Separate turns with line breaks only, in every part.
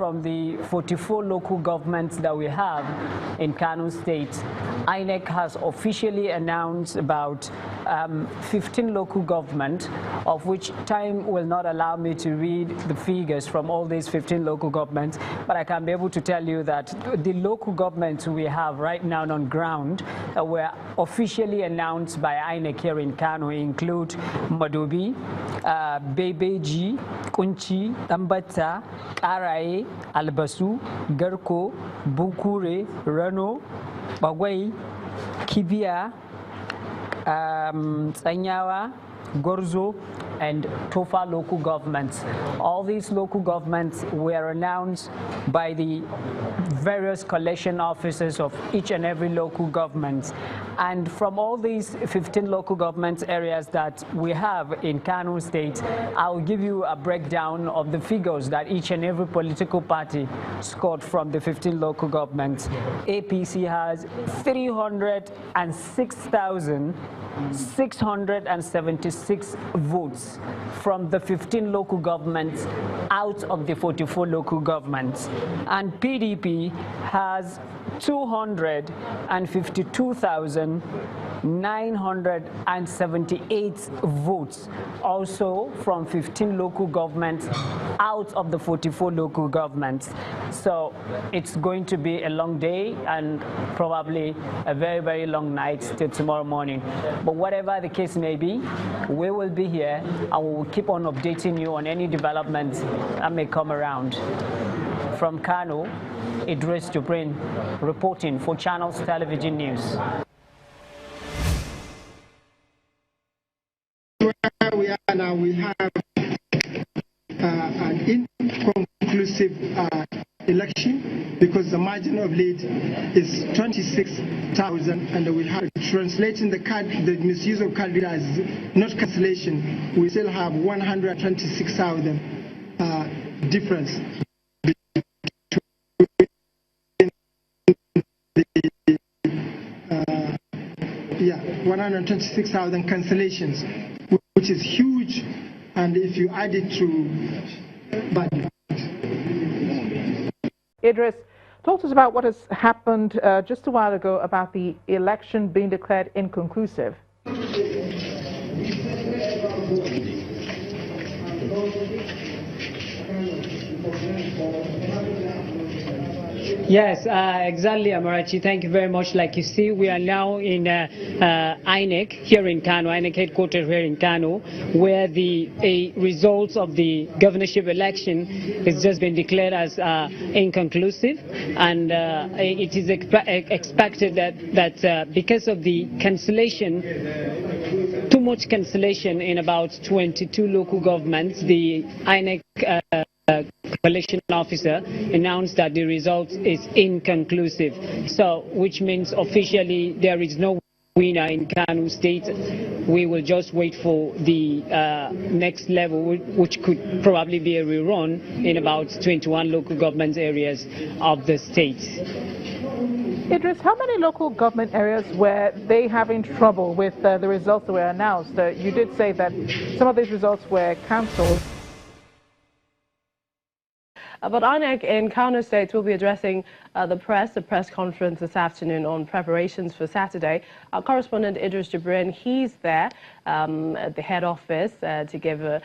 from the 44 local governments that we have in Kano State, INEC has officially announced about 15 local governments, of which time will not allow me to read the figures from all these 15 local governments, but I can be able to tell you that the local governments we have right now on ground were officially announced by INEC here in Kano include Madobi, Bebeji, Kunchi, Tambata, Karaye, Albasu, Garko, Bukure, Rano, Bagwai, Kibia, Sanyawa, Gorzo, and Tofa local governments. All these local governments were announced by the various collection officers of each and every local government. And from all these 15 local government areas that we have in Kano State, I'll give you a breakdown of the figures that each and every political party scored from the 15 local governments. APC has 306,676 votes from the 15 local governments out of the 44 local governments. And PDP has 252,978 votes, also from 15 local governments out of the 44 local governments. So it's going to be a long day and probably a very, very long night till tomorrow morning. But whatever the case may be, we will be here and we will keep on updating you on any developments that may come around. From Kano, Idris Jubrin reporting for Channels Television News.
Where we are now, we have an inconclusive election because the margin of lead is 26,000, and we have translating the card, the misuse of card reader as not cancellation. We still have 126,000 difference. 126,000 cancellations, which is huge, and if you add it to
Idris, talk to us about what has happened just a while ago about the election being declared inconclusive.
Yes, exactly, Amarachi. Thank you very much. Like you see, we are now in INEC here in Kano, INEC headquarters here in Kano, where the results of the governorship election has just been declared as inconclusive, and it is expected that because of the cancellation, too much cancellation in about 22 local governments, the INEC collection officer announced that the result is inconclusive. So, which means officially there is no winner in Kano State. We will just wait for the next level, which could probably be a rerun in about 21 local government areas of the state.
Idris, how many local government areas were they having trouble with the results that were announced? You did say that some of these results were cancelled.
But INEC in Kano State will be addressing the press conference this afternoon on preparations for Saturday. Our correspondent Idris Jibrin, he's there at the head office to give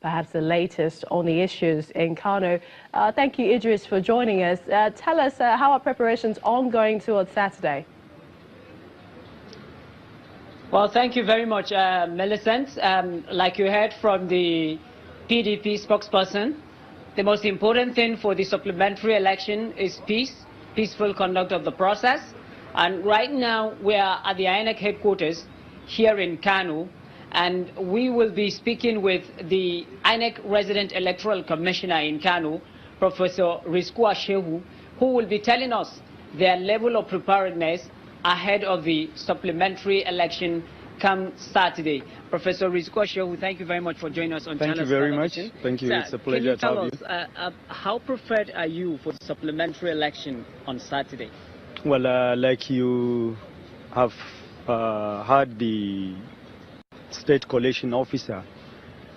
perhaps the latest on the issues in Kano. Thank you, Idris, for joining us. Tell us how are preparations ongoing towards Saturday?
Well, thank you very much, Millicent. Like you heard from the PDP spokesperson, the most important thing for the supplementary election is peaceful conduct of the process. And right now we are at the INEC headquarters here in Kano, and we will be speaking with the INEC resident electoral commissioner in Kano, Professor Rizkua Shehu, who will be telling us their level of preparedness ahead of the supplementary election come Saturday. Professor Rizkua Shehu, thank you very much for joining us on Channels Television.
Thank you very much. Thank you.
Sir,
it's a pleasure to have you.
Can you tell us how prepared are you for the supplementary election on Saturday?
Well, like you have heard the state collation officer,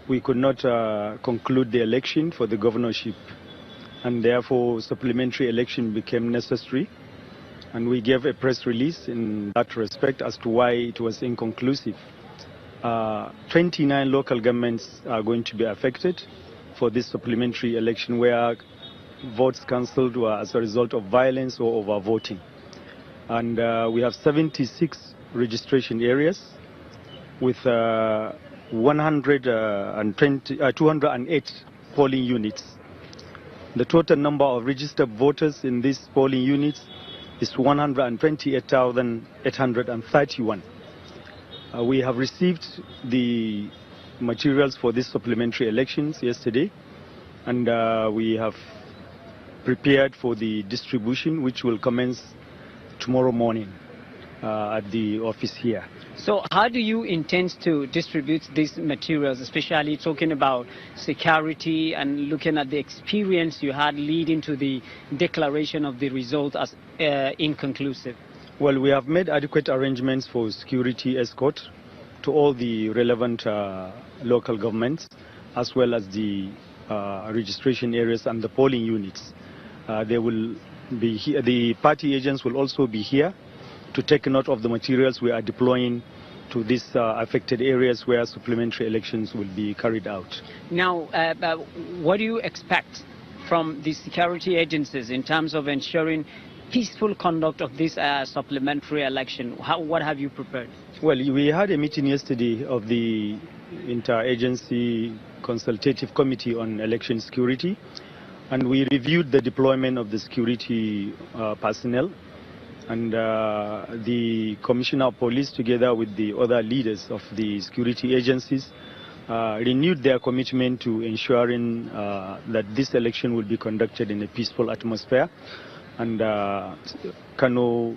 we could not conclude the election for the governorship and therefore supplementary election became necessary. And we gave a press release in that respect as to why it was inconclusive. 29 local governments are going to be affected for this supplementary election, where votes cancelled were as a result of violence or overvoting. And we have 76 registration areas with 208 polling units. The total number of registered voters in these polling units is 128,831. We have received the materials for these supplementary elections yesterday, and we have prepared for the distribution, which will commence tomorrow morning at the office here.
So how do you intend to distribute these materials, especially talking about security and looking at the experience you had leading to the declaration of the result as inconclusive?
Well, we have made adequate arrangements for security escort to all the relevant local governments, as well as the registration areas and the polling units. They will be here. The party agents will also be here to take note of the materials we are deploying to these affected areas where supplementary elections will be carried out.
Now, what do you expect from the security agencies in terms of ensuring peaceful conduct of this supplementary election? What have you prepared?
Well, we had a meeting yesterday of the Interagency Consultative Committee on Election Security, and we reviewed the deployment of the security personnel. And the Commissioner of Police, together with the other leaders of the security agencies, renewed their commitment to ensuring that this election will be conducted in a peaceful atmosphere, and Kano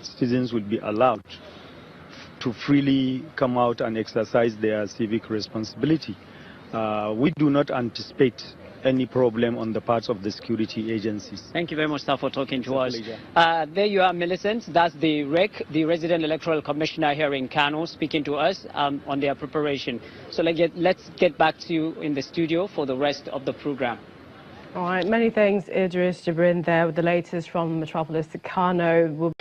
citizens will be allowed to freely come out and exercise their civic responsibility. We do not anticipate any problem on the parts of the security agencies.
Thank you very much, sir, for talking to us. There you are, Millicent. That's the REC, the Resident Electoral Commissioner here in Kano, speaking to us on their preparation. So let's get back to you in the studio for the rest of the program.
All right, many thanks, Idris Jibrin, there with the latest from Metropolis to Kano.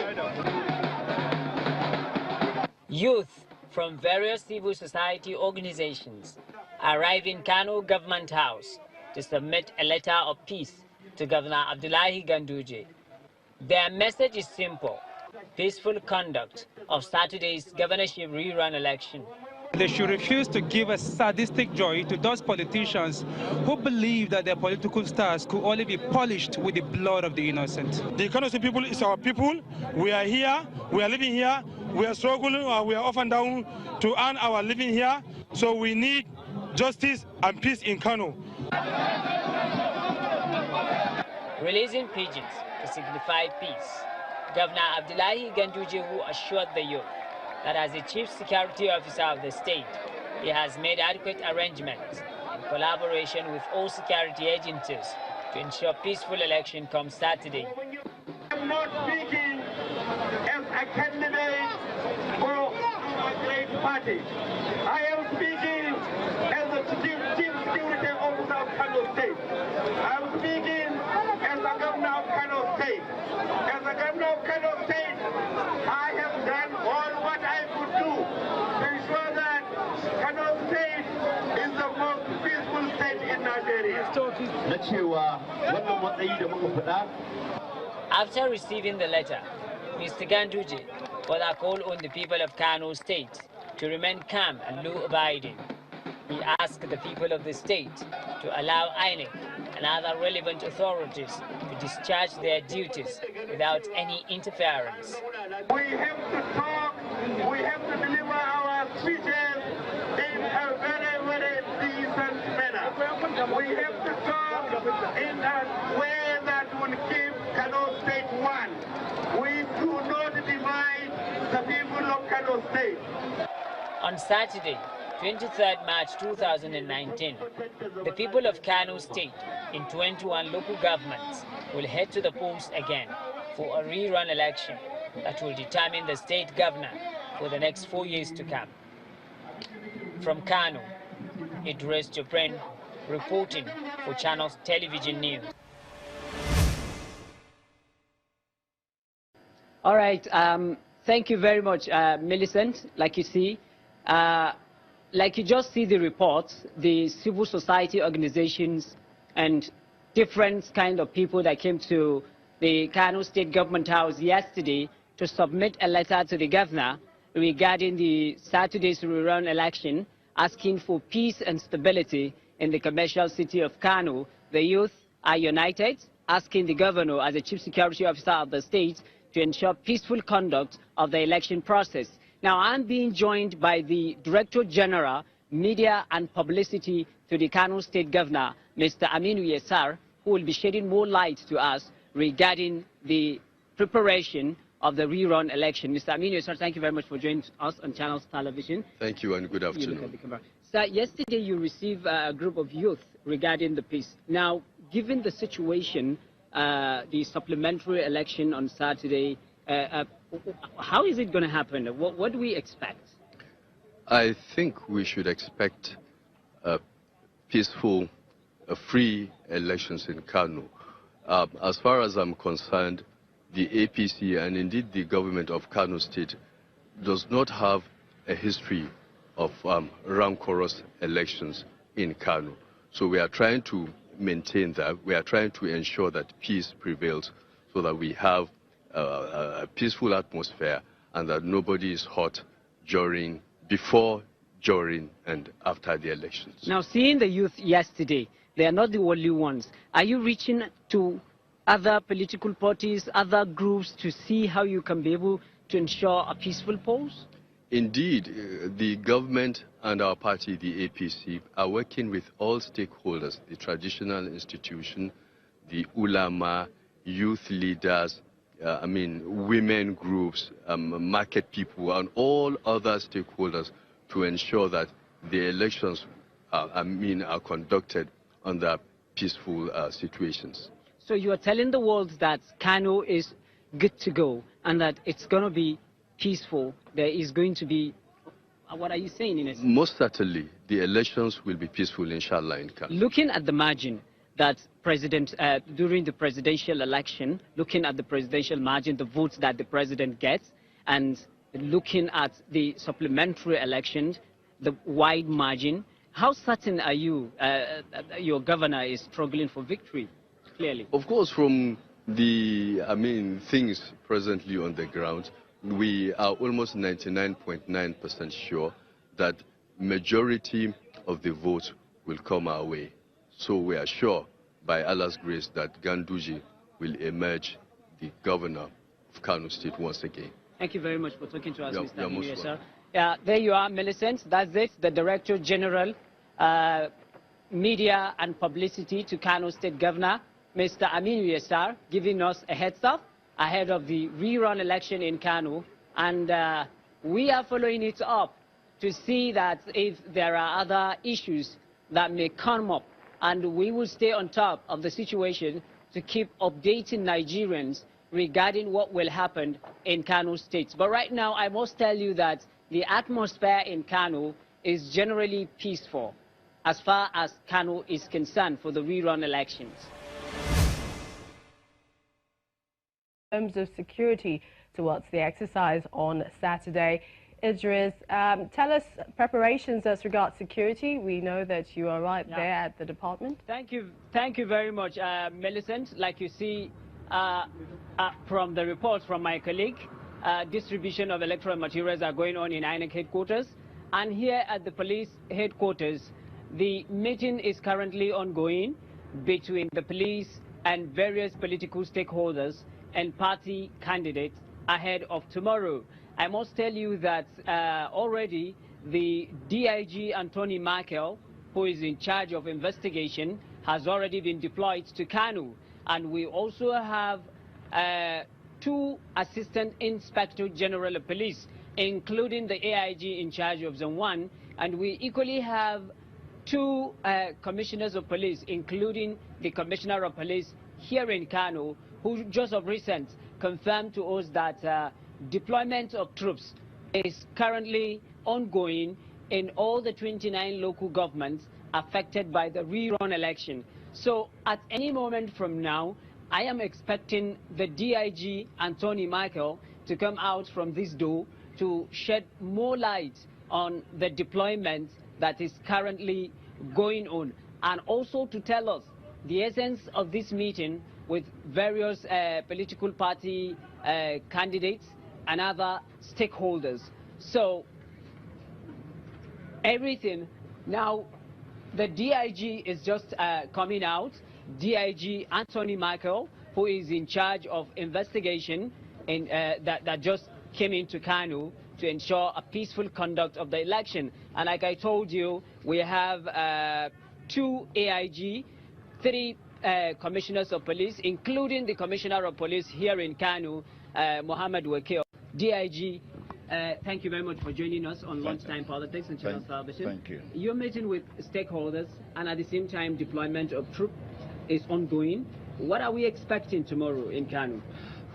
Youth from various civil society organizations arrive in Kano Government House to submit a letter of peace to Governor Abdullahi Ganduje. Their message is simple: peaceful conduct of Saturday's governorship rerun election.
They should refuse to give a sadistic joy to those politicians who believe that their political stars could only be polished with the blood of the innocent.
The Kano people is our people. We are here, we are living here, we are struggling, we are up and down to earn our living here. So we need justice and peace in Kano.
Releasing pigeons to signify peace, Governor Abdullahi Ganduje, who assured the youth that as the chief security officer of the state, he has made adequate arrangements in collaboration with all security agencies to ensure peaceful election come Saturday.
I'm not speaking as a candidate for our great party. I am speaking as the chief security officer of Kano State. I am speaking as the governor of Kano State. As the governor of Kano State, I have done all what I could do to ensure that Kano State is the most peaceful state in Nigeria.
After receiving the letter, Mr. Ganduje further called on the people of Kano State to remain calm and law-abiding. He asked the people of the state to allow INEC and other relevant authorities to discharge their duties without any interference.
We have to talk, we have to deliver our speeches in a very, very decent manner. We have to talk in a way that will keep Kano State one. We do not divide the people of Kano State.
On Saturday, 23rd March 2019, the people of Kano State in 21 local governments will head to the polls again for a rerun election that will determine the state governor for the next 4 years to come. From Kano, Idris Jibrin reporting for Channels Television News. All right. Thank you very much, Millicent. Like you see, like you just see the reports, the civil society organizations and different kind of people that came to the Kano State Government House yesterday to submit a letter to the governor regarding the Saturday's rerun election, asking for peace and stability in the commercial city of Kano. The youth are united, asking the governor as the chief security officer of the state to ensure peaceful conduct of the election process. Now, I'm being joined by the Director General, Media and Publicity to the Kano State Governor, Mr. Aminu Yesar, who will be shedding more light to us regarding the preparation of the rerun election. Mr. Aminu Yesar, thank you very much for joining us on Channels Television.
Thank you and good afternoon.
Sir, yesterday you received a group of youth regarding the peace. Now, given the situation, the supplementary election on Saturday, how is it going to happen? What do we expect?
I think we should expect peaceful, free elections in Kano. As far as I'm concerned, the APC and indeed the government of Kano State does not have a history of rancorous elections in Kano. So we are trying to maintain that. We are trying to ensure that peace prevails so that we have a peaceful atmosphere and that nobody is hurt before, during, and after the elections.
Now, seeing the youth yesterday, they are not the only ones. Are you reaching to other political parties, other groups to see how you can be able to ensure a peaceful polls?
Indeed, the government and our party, the APC, are working with all stakeholders, the traditional institution, the ulama, youth leaders, women groups, market people, and all other stakeholders to ensure that the elections are conducted under peaceful situations.
So you are telling the world that Kano is good to go and that it's going to be peaceful. There is going to be, what are you saying in essence?
Most certainly, the elections will be peaceful, inshallah, in Kano.
Looking at the margin that during the presidential election, looking at the presidential margin, the votes that the president gets, and looking at the supplementary elections, the wide margin, how certain are you your governor is struggling for victory, clearly?
Of course, from the things presently on the ground, we are almost 99.9% sure that majority of the votes will come our way. So we are sure, by Allah's grace, that Ganduji will emerge the governor of Kano State once again.
Thank you very much for talking to us, Mr.
Aminu, sir.
Yeah, there you are, Millicent. That's it, the Director General, Media and Publicity to Kano State Governor, Mr. Aminu Yesar, giving us a heads up ahead of the rerun election in Kano, and we are following it up to see that if there are other issues that may come up, and we will stay on top of the situation to keep updating Nigerians regarding what will happen in Kano State. But right now, I must tell you that the atmosphere in Kano is generally peaceful as far as Kano is concerned for the rerun elections.
In terms of security towards the exercise on Saturday, Idris, tell us preparations as regards security. We know that you are right there at the department.
Thank you very much, Millicent. Like you see from the reports from my colleague, distribution of electoral materials are going on in INEC headquarters. And here at the police headquarters, the meeting is currently ongoing between the police and various political stakeholders and party candidates ahead of tomorrow. I must tell you that already the DIG Anthony Markel, who is in charge of investigation, has already been deployed to Kano. And we also have 2 Assistant Inspector General of Police, including the AIG in charge of Zone 1. And we equally have 2 Commissioners of Police, including the Commissioner of Police here in Kano, who just of recent confirmed to us that deployment of troops is currently ongoing in all the 29 local governments affected by the rerun election. So at any moment from now, I am expecting the DIG, Anthony Michael, to come out from this door to shed more light on the deployment that is currently going on, and also to tell us the essence of this meeting with various political party candidates and other stakeholders. So everything now, the DIG is just coming out. DIG Anthony Michael, who is in charge of investigation in, that just came into Kano to ensure a peaceful conduct of the election. And like I told you, we have 2 AIG, 3 commissioners of police, including the commissioner of police here in Kano, Mohammed Wakil. DIG, thank you very much for joining us on Lunchtime Politics and Channel Television.
Thank you.
You're meeting with stakeholders, and at the same time, deployment of troops is ongoing. What are we expecting tomorrow in Kano?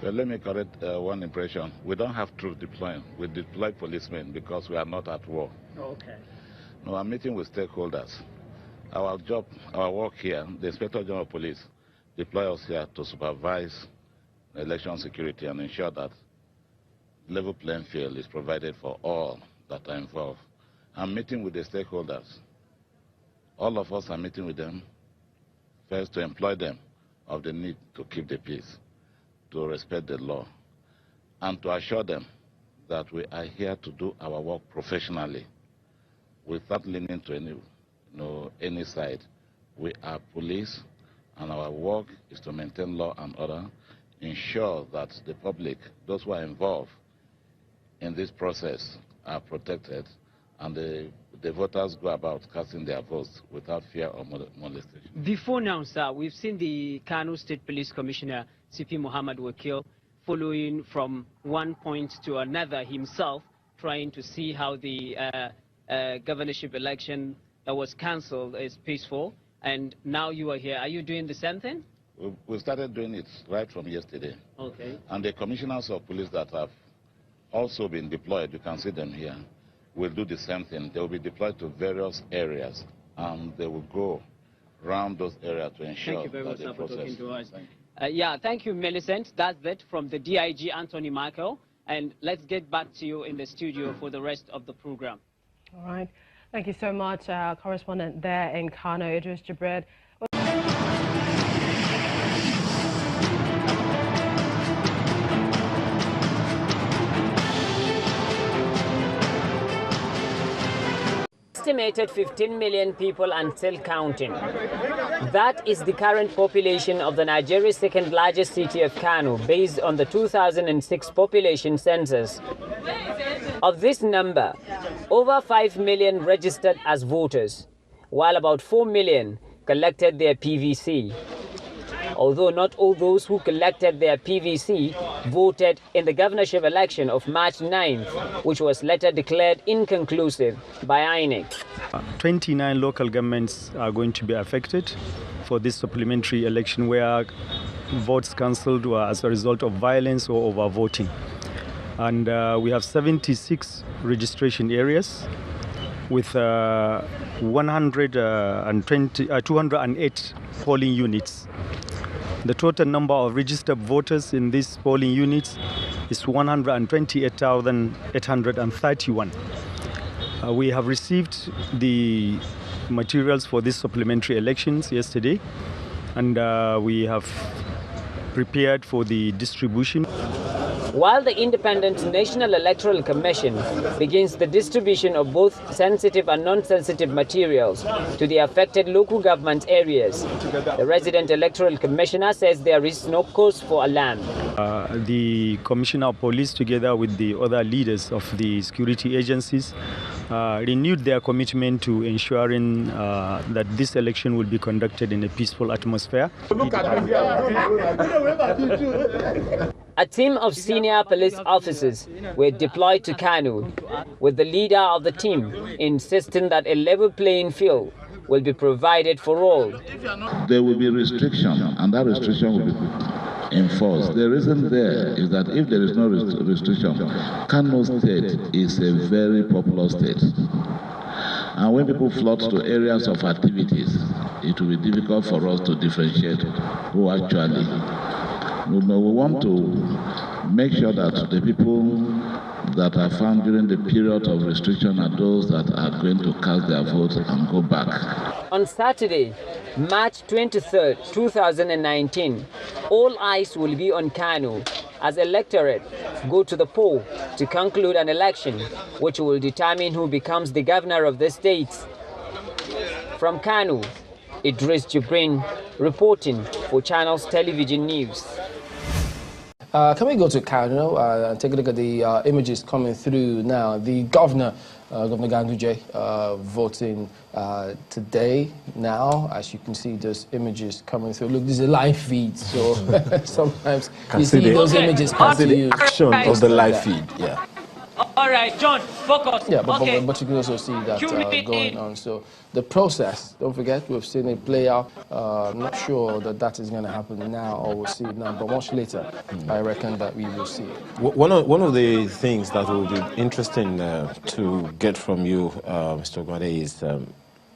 Well, let me correct one impression. We don't have troops deploying. We deploy policemen because we are not at war.
Okay.
No, I'm meeting with stakeholders. Our job, our work here, the Inspector General of Police deploy us here to supervise election security and ensure that level playing field is provided for all that are involved. I'm meeting with the stakeholders. All of us are meeting with them, first to employ them of the need to keep the peace, to respect the law, and to assure them that we are here to do our work professionally without leaning to any side. We are police, and our work is to maintain law and order, ensure that the public, those who are involved in this process, are protected, and the voters go about casting their votes without fear or molestation.
Before now, sir, we've seen the Kano State Police Commissioner, CP Mohammed Wakil, following from one point to another himself, trying to see how the governorship election that was cancelled is peaceful. And now you are here. Are you doing the same thing?
We started doing it right from yesterday.
Okay.
And the commissioners of police that have also been deployed, you can see them here, will do the same thing. They will be deployed to various areas, and they will go around those areas to ensure
Thank you very much,
that the
for talking
process.
to us. Yeah, thank you, Millicent. That's it from the DIG, Anthony Michael. And let's get back to you in the studio for the rest of the program.
All right. Thank you so much, correspondent there in Kano, Idris Jibrin.
Estimated 15 million people and still counting. That is the current population of the Nigeria's second largest city of Kano, based on the 2006 population census. Of this number, over 5 million registered as voters, while about 4 million collected their PVC. Although not all those who collected their PVC voted in the governorship election of March 9th, which was later declared inconclusive by INEC.
29 local governments are going to be affected for this supplementary election, where votes cancelled were as a result of violence or overvoting. And we have 76 registration areas with 208 polling units. The total number of registered voters in these polling units is 128,831. We have received the materials for these supplementary elections yesterday, and we have prepared for the distribution.
While the Independent National Electoral Commission begins the distribution of both sensitive and non-sensitive materials to the affected local government areas, the resident electoral commissioner says there is no cause for alarm.
The Commissioner of Police, together with the other leaders of the security agencies, renewed their commitment to ensuring that this election will be conducted in a peaceful atmosphere.
A team of senior police officers were deployed to Kano, with the leader of the team insisting that a level playing field will be provided for all.
There will be restriction, and that restriction will be enforced. The reason there is that if there is no restriction, Kano State is a very popular state. And when people flood to areas of activities, it will be difficult for us to differentiate who actually. We want to make sure that the people that are found during the period of restriction are those that are going to cast their vote and go back.
On Saturday, March 23rd, 2019, all eyes will be on Kano as electorate go to the poll to conclude an election which will determine who becomes the governor of the state. From Kano, Idris Jibrin reporting for Channels Television News.
Can we go to Kano and take a look at the images coming through now? The governor, Governor Ganduje, voting today now. As you can see, those images coming through. Look, this is a live feed, so sometimes you see those images come to you.
The action of the live feed, yeah.
All right, John, focus.
Yeah, but you can also see that going on. So the process, don't forget, we've seen it play out. I'm not sure that is going to happen now or we'll see it now, but much later, I reckon that we will see it.
One of the things that will be interesting to get from you, Mr. Gwade, is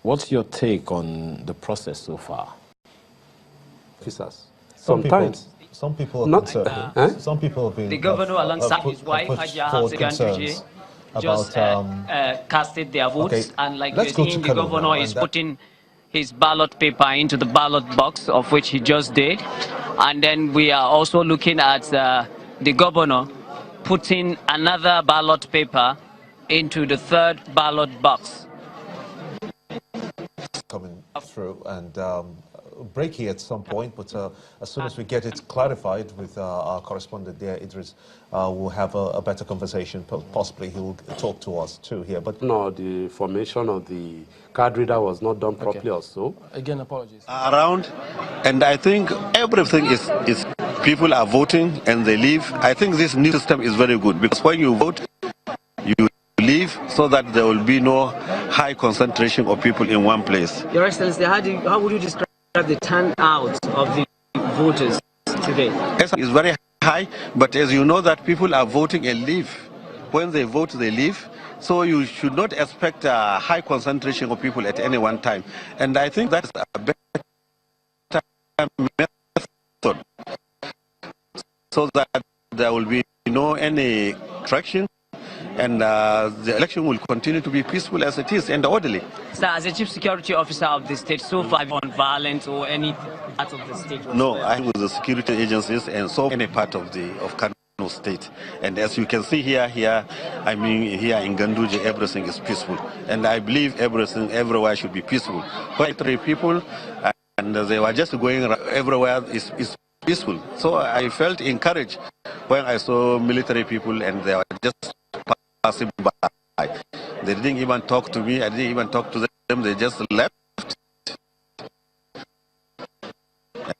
what's your take on the process so far?
Officers.
Sometimes.
Some people are concerned. Some people have been.
The governor alongside his wife, Haja Ganduje, just casted their votes. Okay. And like you're seeing, the governor is putting his ballot paper into the ballot box, of which he just did. And then we are also looking at the governor putting another ballot paper into the third ballot box.
Coming through and breaky at some point, but as soon as we get it clarified with our correspondent there, Idris, we'll have a better conversation. Possibly he will talk to us too here. But
no, the formation of the card reader was not done properly also.
Again, apologies.
Around, and I think everything is people are voting and they leave. I think this new system is very good because when you vote, you leave so that there will be no high concentration of people in one place.
Your Excellency, how would you describe the turnout of the voters today?
It's very high, but as you know that people are voting and leave. When they vote, they leave. So you should not expect a high concentration of people at any one time. And I think that's a better method so that there will be any traction. And the election will continue to be peaceful as it is and orderly.
Sir, as a chief security officer of the state, so far on violence or any part of the state?
No, I'm with the security agencies and so any part of Kano state. And as you can see here in Ganduje, everything is peaceful. And I believe everything everywhere should be peaceful. Quite 3 people, and they were just going everywhere is peaceful. So I felt encouraged when I saw military people and they were just passing by. They didn't even talk to me. I didn't even talk to them. They just left.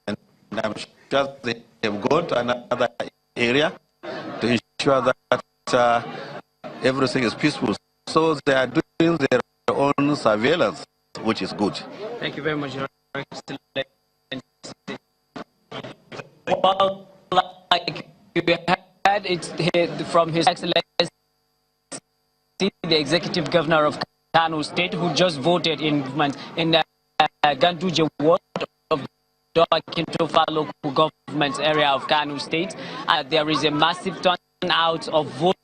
And I'm sure they have gone to another area to ensure that everything is peaceful. So they are doing their own surveillance, which is good.
Thank you very much, Your Excellency. Well, like you had it from His Excellency, the executive governor of Kano State, who just voted in the Ganduje ward of Kintofa local government area of Kano State. There is a massive turnout of voters.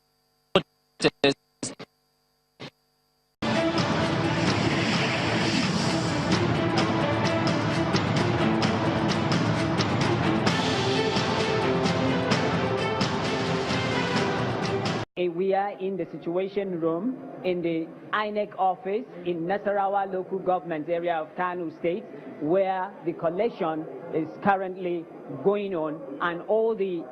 We are in the situation room in the INEC office in Nasarawa local government area of Kano State, where the collection is currently going on and all the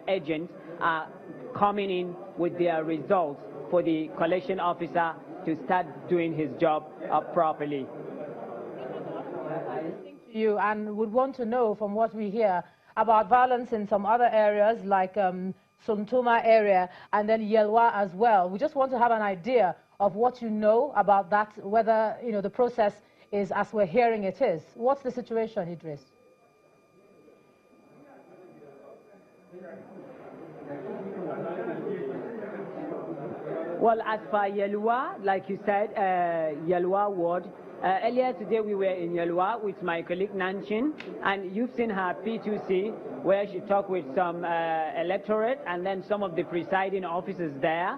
agents are coming in with their results for the collection officer to start doing his job properly.
Thank you, and would want to know from what we hear about violence in some other areas like Suntuma area and then Yelwa as well. We just want to have an idea of what you know about that, whether the process is as we're hearing it is. What's the situation, Idris?
Well, as for Yelwa, like you said, Yelwa ward, Earlier today we were in Yelwa with my colleague Nanchin, and you've seen her P2C where she talked with some electorate and then some of the presiding officers there.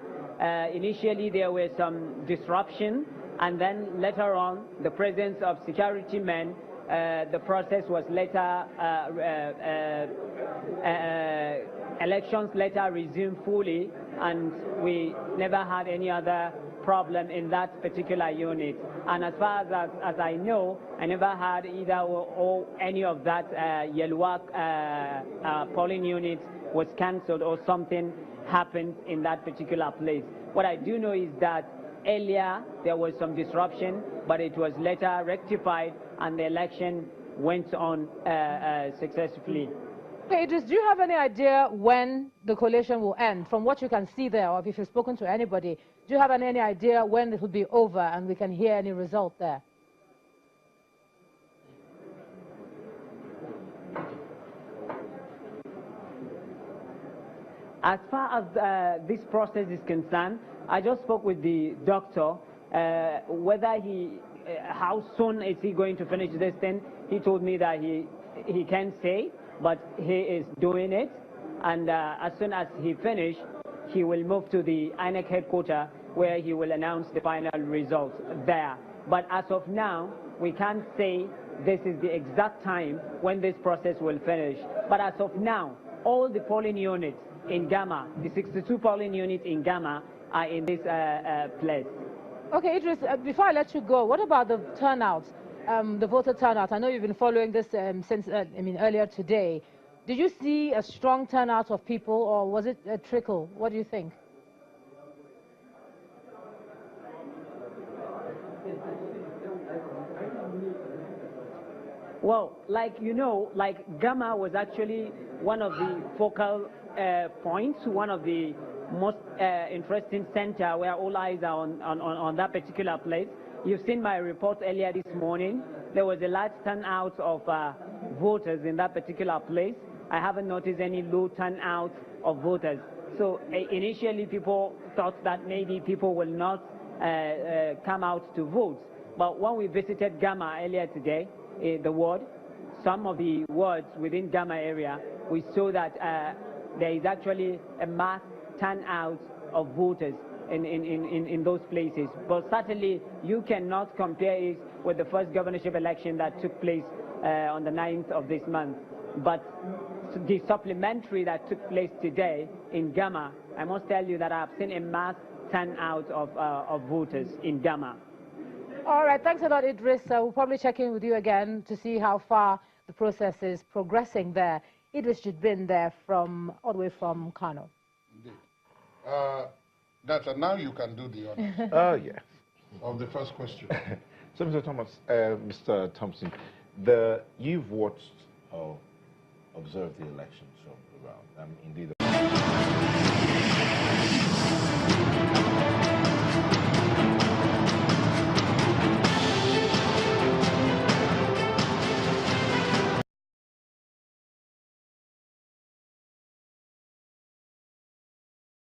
Initially there were some disruption, and then later on the presence of security men, the process was later, elections later resumed fully, and we never had any other problem in that particular unit. And as far as I know, I never had either or any of that Yelwa polling unit was cancelled or something happened in that particular place. What I do know is that earlier there was some disruption, but it was later rectified and the election went on successfully.
Okay, Idris, do you have any idea when the coalition will end? From what you can see there, or if you've spoken to anybody, do you have any idea when it will be over and we can hear any result there?
As far as this process is concerned, I just spoke with the doctor, whether how soon is he going to finish this thing. He told me that he can't say, but he is doing it, and as soon as he finishes, he will move to the INEC headquarters where he will announce the final results there. But as of now, we can't say this is the exact time when this process will finish. But as of now, all the polling units in Gama, the 62 polling units in Gama, are in this place.
Okay, Idris, before I let you go, what about the turnout, the voter turnout? I know you've been following this since, earlier today. Did you see a strong turnout of people, or was it a trickle? What do you think?
Well, Gama was actually one of the focal points, one of the most interesting center where all eyes are on that particular place. You've seen my report earlier this morning. There was a large turnout of voters in that particular place. I haven't noticed any low turnout of voters. So initially people thought that maybe people will not come out to vote. But when we visited Gama earlier today, the ward, some of the wards within Gama area, we saw that there is actually a mass turnout of voters in those places. But certainly you cannot compare it with the first governorship election that took place on the 9th of this month. But the supplementary that took place today in Gama, I must tell you that I've seen a mass turnout of voters in Gama.
All right, thanks a lot, Idris. We'll probably check in with you again to see how far the process is progressing there. Idris Jibrin there all the way from Kano.
Indeed. Now you can do the honors.
Oh, yeah.
Of the first question.
So, Mr. Thompson, you've watched or observed the elections from around. Indeed,